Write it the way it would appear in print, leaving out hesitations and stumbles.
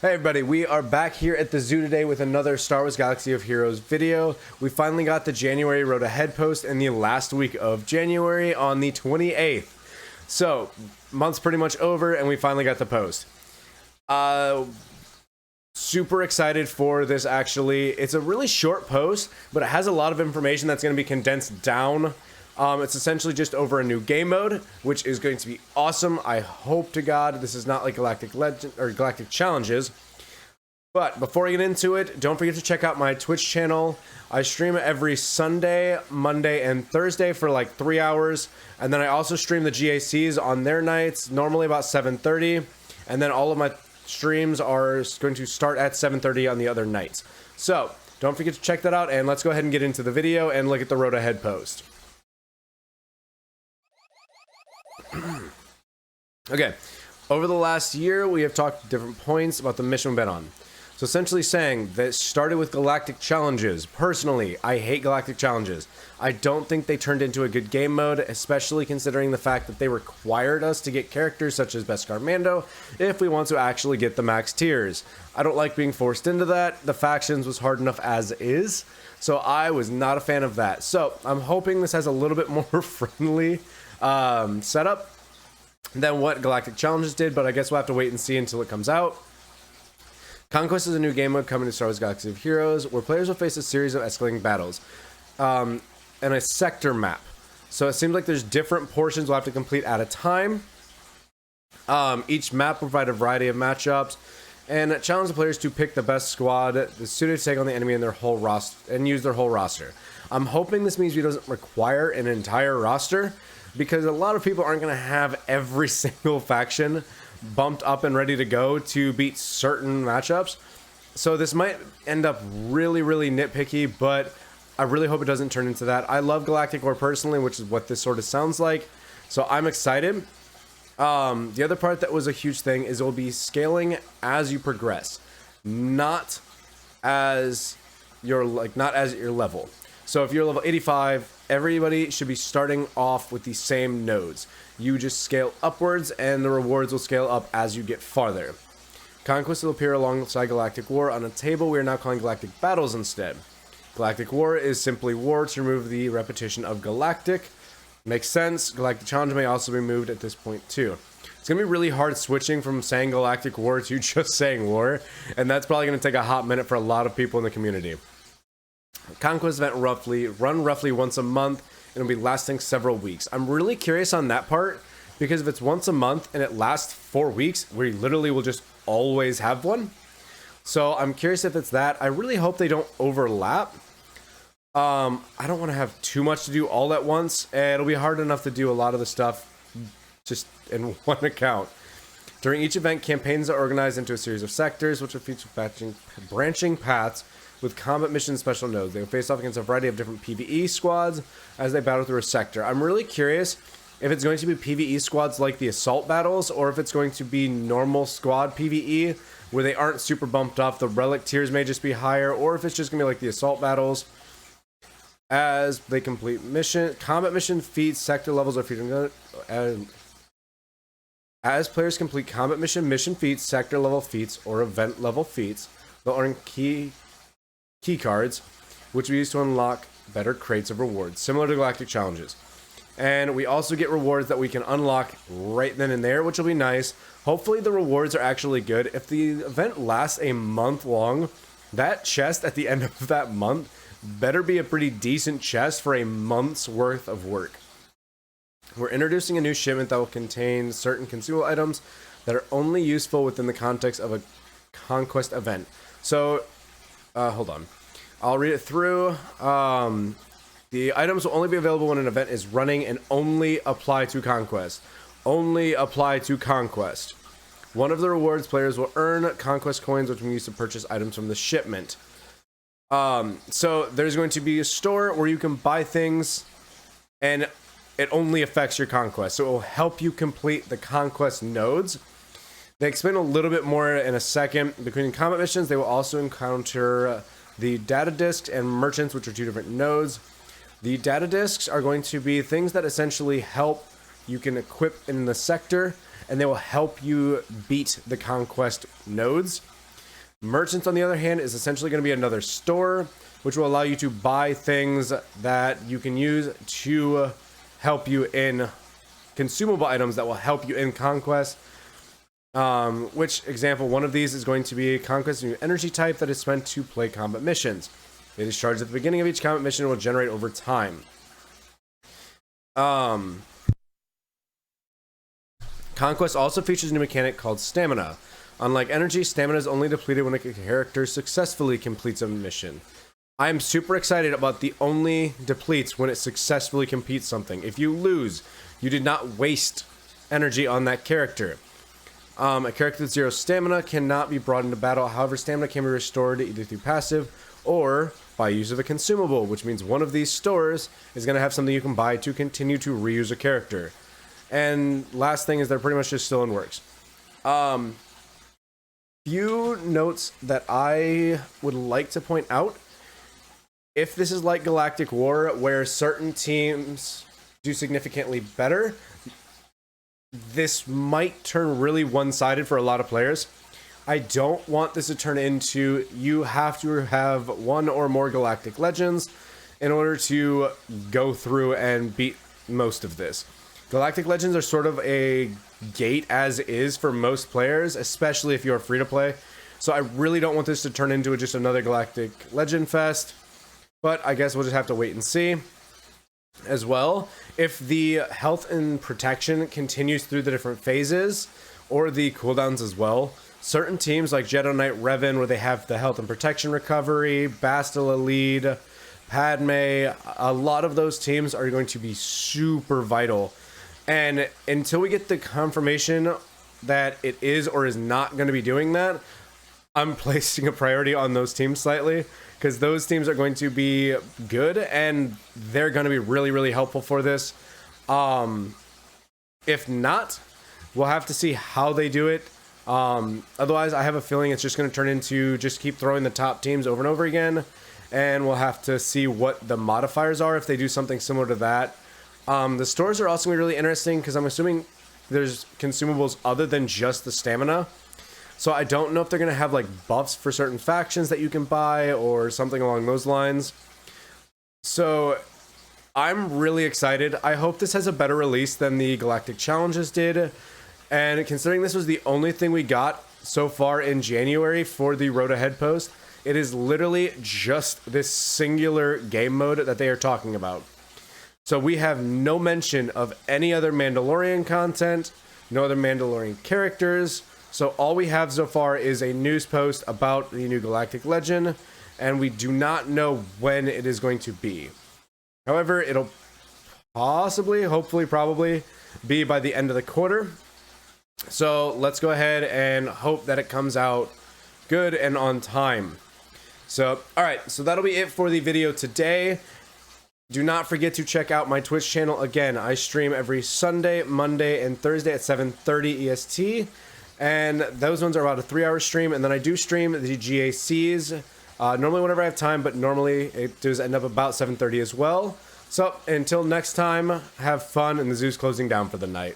Hey everybody, we are back here at the zoo today with another Star Wars Galaxy of Heroes video. We finally got the January Road Ahead post in the last week of January on the 28th. So, month's pretty much over and we finally got the post. Super excited for this actually. It's a really short post, but it has a lot of information that's going to be condensed down. It's essentially just over a new game mode, which is going to be awesome. I hope to God this is not like Galactic Legend or Galactic Challenges. But before I get into it, don't forget to check out my Twitch channel. I stream every Sunday, Monday, and Thursday for like 3 hours. And then I also stream the GACs on their nights, normally about 7:30. And then all of my streams are going to start at 7:30 on the other nights. So don't forget to check that out, and let's go ahead and get into the video and look at the Road Ahead post. Okay, over the last year, we have talked different points about the mission we've been on. So essentially saying that it started with Galactic Challenges. Personally, I hate Galactic Challenges. I don't think they turned into a good game mode, especially considering the fact that they required us to get characters such as Beskar Mando if we want to actually get the max tiers. I don't like being forced into that. The factions was hard enough as is, so I was not a fan of that. So I'm hoping this has a little bit more friendly setup than what Galactic Challenges did, but I guess we'll have to wait and see until it comes out. Conquest is a new game mode coming to Star Wars Galaxy of Heroes, where players will face a series of escalating battles and a sector map. So it seems like there's different portions we'll have to complete at a time. Each map will provide a variety of matchups and challenge the players to pick the best squad that's suited to take on the enemy in their whole roster and use their whole roster. I'm hoping this means we doesn't require an entire roster, because a lot of people aren't going to have every single faction bumped up and ready to go to beat certain matchups. So this might end up really, really nitpicky, but I really hope it doesn't turn into that. I love Galactic War personally, which is what this sort of sounds like. So I'm excited. The other part that was a huge thing is it will be scaling as you progress, not as your level. So if you're level 85, everybody should be starting off with the same nodes. You just scale upwards and the rewards will scale up as you get farther. Conquest will appear alongside Galactic War on a table we are now calling Galactic Battles instead. Galactic War is simply war to remove the repetition of Galactic. Makes sense. Galactic Challenge may also be moved at this point too. It's going to be really hard switching from saying Galactic War to just saying war, and that's probably going to take a hot minute for a lot of people in the community. Conquest event run roughly once a month, and it'll be lasting several weeks. I'm really curious on that part, because if it's once a month and it lasts 4 weeks, we literally will just always have one. So I'm curious if it's that. I really hope they don't overlap. I don't want to have too much to do all at once, and it'll be hard enough to do a lot of the stuff just in one account. During each event, campaigns are organized into a series of sectors, which will feature branching paths with combat mission special nodes. They will face off against a variety of different PvE squads as they battle through a sector. I'm really curious if it's going to be PvE squads like the assault battles, or if it's going to be normal squad PvE where they aren't super bumped up. The relic tiers may just be higher, or if it's just going to be like the assault battles. As they complete combat mission feats, sector levels are featured. As players complete combat mission feats, sector level feats, or event level feats, they'll earn key cards, which we use to unlock better crates of rewards, similar to Galactic Challenges. And we also get rewards that we can unlock right then and there, which will be nice. Hopefully the rewards are actually good. If the event lasts a month long, that chest at the end of that month better be a pretty decent chest for a month's worth of work. We're introducing a new shipment that will contain certain consumable items that are only useful within the context of a conquest event. So hold on. I'll read it through. The items will only be available when an event is running and only apply to Conquest. Only apply to Conquest. One of the rewards players will earn Conquest coins, which will be used to purchase items from the shipment. So there's going to be a store where you can buy things and it only affects your Conquest. So it will help you complete the Conquest nodes. They explain a little bit more in a second. Between combat missions, they will also encounter the data discs and merchants, which are two different nodes. The data discs are going to be things that essentially help you can equip in the sector, and they will help you beat the conquest nodes. Merchants, on the other hand, is essentially going to be another store, which will allow you to buy things that you can use to help you in consumable items that will help you in conquest. Which example, one of these is going to be conquest new energy type that is spent to play combat missions. It is charged at the beginning of each combat mission and will generate over time. Conquest also features a new mechanic called stamina. Unlike energy, stamina is only depleted when a character successfully completes a mission. I am super excited about the only depletes when it successfully completes something. If you lose, you did not waste energy on that character. A character with 0 stamina cannot be brought into battle. However, stamina can be restored either through passive or by use of a consumable, which means one of these stores is going to have something you can buy to continue to reuse a character. And last thing is they're pretty much just still in works. Few notes that I would like to point out. If this is like Galactic War, where certain teams do significantly better, this might turn really one-sided for a lot of players. I don't want this to turn into you have to have one or more Galactic Legends in order to go through and beat most of this. Galactic Legends are sort of a gate as is for most players, especially if you're free to play. So I really don't want this to turn into just another Galactic Legend Fest, but I guess we'll just have to wait and see. As well, if the health and protection continues through the different phases or the cooldowns as well, certain teams like Jedi Knight Revan, where they have the health and protection recovery, Bastila Lead, Padme, a lot of those teams are going to be super vital. And until we get the confirmation that it is or is not going to be doing that, I'm placing a priority on those teams slightly, because those teams are going to be good and they're going to be really, really helpful for this. If not, we'll have to see how they do it. Otherwise, I have a feeling it's just going to turn into just keep throwing the top teams over and over again, and we'll have to see what the modifiers are if they do something similar to that. The stores are also going to be really interesting because I'm assuming there's consumables other than just the stamina. So I don't know if they're going to have like buffs for certain factions that you can buy or something along those lines. So I'm really excited. I hope this has a better release than the Galactic Challenges did. And considering this was the only thing we got so far in January for the Road Ahead post, it is literally just this singular game mode that they are talking about. So we have no mention of any other Mandalorian content, no other Mandalorian characters. So all we have so far is a news post about the new Galactic Legend, and we do not know when it is going to be. However, it'll possibly, hopefully, probably be by the end of the quarter. So let's go ahead and hope that it comes out good and on time. So, all right, so that'll be it for the video today. Do not forget to check out my Twitch channel. Again, I stream every Sunday, Monday, and Thursday at 7:30 EST. And those ones are about a 3-hour stream. And then I do stream the GACs normally whenever I have time, but normally it does end up about 7:30 as well. So until next time, have fun, and the zoo's closing down for the night.